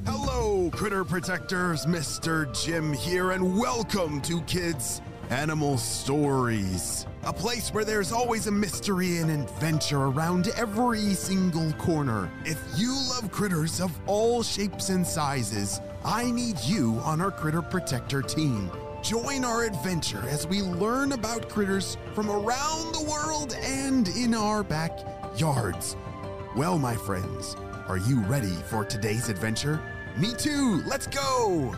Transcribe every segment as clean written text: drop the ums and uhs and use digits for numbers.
Hello, critter protectors. Mr. Jim here, and welcome to Kids Animal Stories, a place where there's always a mystery and adventure around every single corner. If you love critters of all shapes and sizes, I need you on our Critter Protector team. Join our adventure as we learn about critters from around the world and in our backyards. Well, my friends, are you ready for today's adventure? Me too, let's go!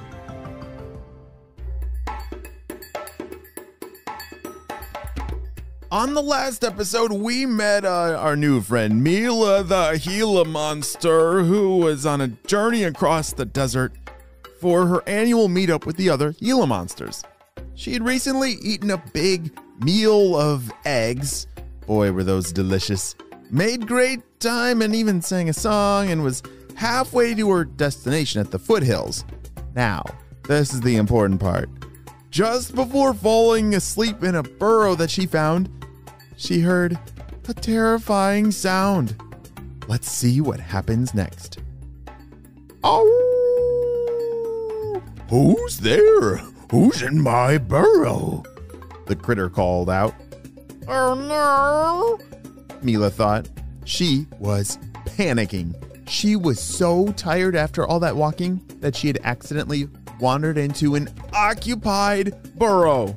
On the last episode, we met our new friend, Mila the Gila monster, who was on a journey across the desert for her annual meetup with the other Gila monsters. She had recently eaten a big meal of eggs. Boy, were those delicious. Made great time and even sang a song and was halfway to her destination at the foothills. Now, this is the important part. Just before falling asleep in a burrow that she found, she heard a terrifying sound. Let's see what happens next. Oh! Who's there? Who's in my burrow? The critter called out. Oh no! Mila thought. She was panicking. She was so tired after all that walking that she had accidentally wandered into an occupied burrow.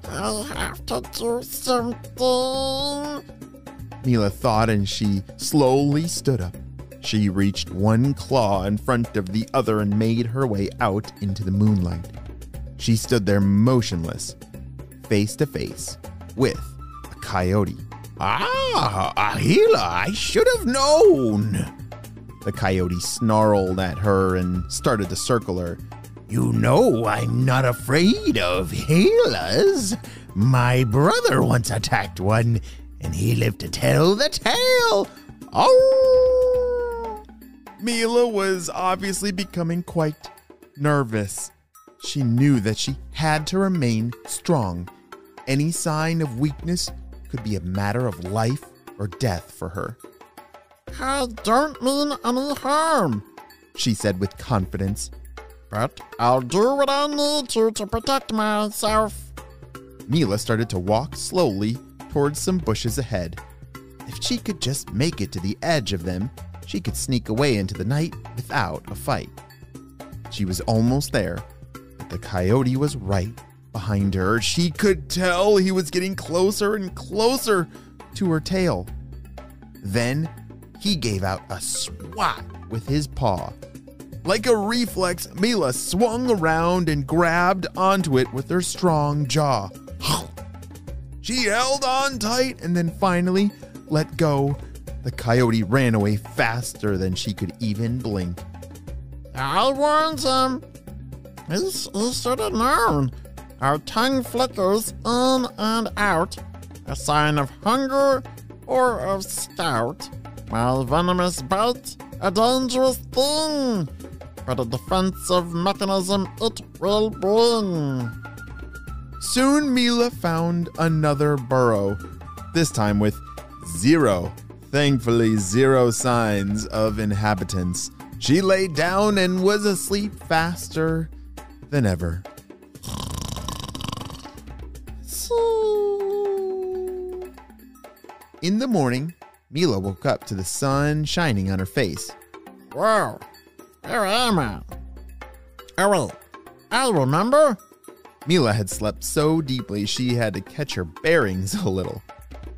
I have to do something, Mila thought, and she slowly stood up. She reached one claw in front of the other and made her way out into the moonlight. She stood there motionless, face to face with a coyote. Ah, Gila, I should have known. The coyote snarled at her and started to circle her. You know I'm not afraid of Gilas. My brother once attacked one, and he lived to tell the tale. Oh! Mila was obviously becoming quite nervous. She knew that she had to remain strong. Any sign of weakness could be a matter of life or death for her. I don't mean any harm, she said with confidence. But I'll do what I need to protect myself. Mila started to walk slowly towards some bushes ahead. If she could just make it to the edge of them, she could sneak away into the night without a fight. She was almost there, but the coyote was right behind her. She could tell he was getting closer and closer to her tail. Then he gave out a swat with his paw. Like a reflex, Mila swung around and grabbed onto it with her strong jaw. She held on tight and then finally let go. The coyote ran away faster than she could even blink. I warned him. He should have known. Our tongue flickers in and out, a sign of hunger or of stout. While venomous bite, a dangerous thing, but a defensive mechanism it will bring. Soon Mila found another burrow, this time with thankfully zero signs of inhabitants. She lay down and was asleep faster than ever. In the morning, Mila woke up to the sun shining on her face. Whoa, where am I? Oh wait, I remember. Mila had slept so deeply she had to catch her bearings a little.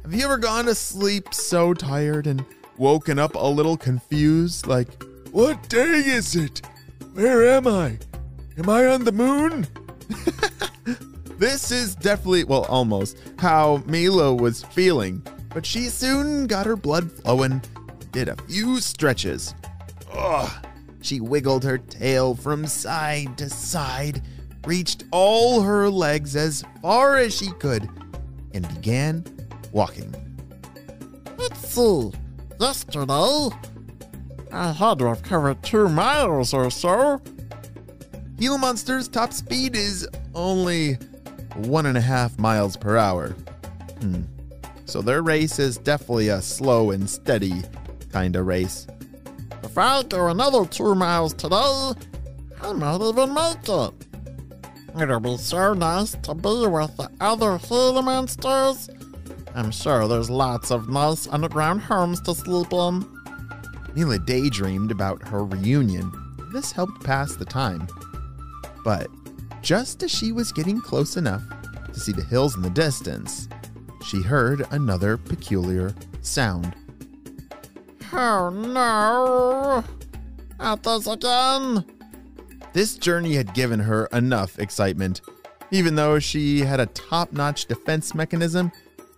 Have you ever gone to sleep so tired and woken up a little confused, like, what day is it? Where am I? Am I on the moon? This is definitely, well, almost, how Mila was feeling. But she soon got her blood flowing, did a few stretches. Ugh. She wiggled her tail from side to side, reached all her legs as far as she could, and began walking. Let's see. Yesterday, I had to have covered 2 miles or so. Gila Monster's top speed is only 1.5 miles per hour. So their race is definitely a slow and steady kind of race. If I go another 2 miles today, I might even make it. It'll be so nice to be with the other Gila monsters. I'm sure there's lots of nice underground homes to sleep in. Mila daydreamed about her reunion. This helped pass the time. But just as she was getting close enough to see the hills in the distance, she heard another peculiar sound. Oh no! Not this again! This journey had given her enough excitement. Even though she had a top-notch defense mechanism,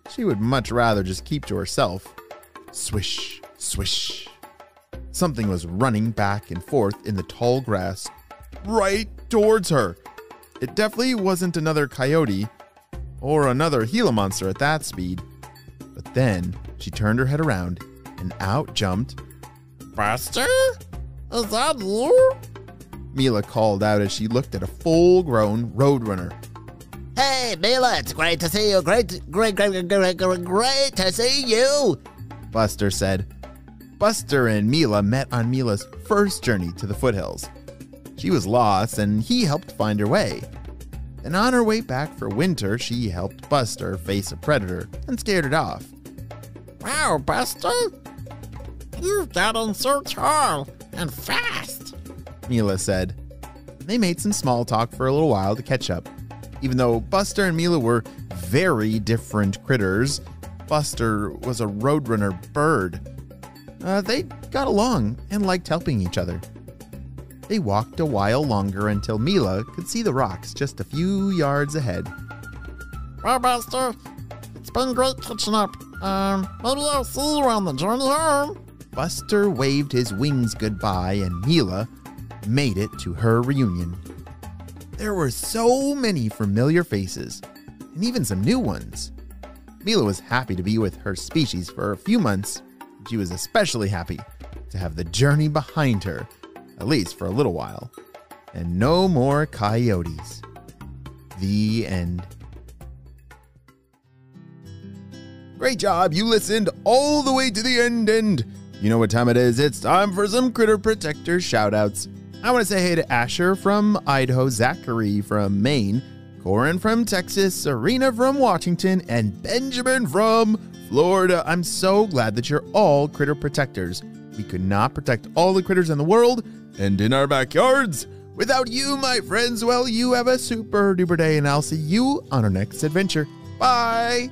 she would much rather just keep to herself. Swish, swish. Something was running back and forth in the tall grass, right towards her. It definitely wasn't another coyote or another Gila monster at that speed. But then she turned her head around and out jumped Buster? Is that you? Mila called out as she looked at a full-grown roadrunner. Hey, Mila, it's great to see you. Great to see you. Buster said. Buster and Mila met on Mila's first journey to the foothills. She was lost and he helped find her way. And on her way back for winter, she helped Buster face a predator and scared it off. Wow, Buster! You've gotten so tall and fast, Mila said. They made some small talk for a little while to catch up. Even though Buster and Mila were very different critters, Buster was a roadrunner bird. They got along and liked helping each other. They walked a while longer until Mila could see the rocks just a few yards ahead. Well, Buster, it's been great catching up. Maybe I'll see you on the journey home. Buster waved his wings goodbye and Mila made it to her reunion. There were so many familiar faces and even some new ones. Mila was happy to be with her species for a few months. She was especially happy to have the journey behind her, at least for a little while. And no more coyotes. The end. Great job, you listened all the way to the end, and you know what time it is. It's time for some Critter Protector shoutouts. I want to say hey to Asher from Idaho, Zachary from Maine, Corin from Texas, Serena from Washington, and Benjamin from Florida. I'm so glad that you're all critter protectors. We could not protect all the critters in the world and in our backyards without you, my friends. Well, you have a super duper day, and I'll see you on our next adventure. Bye!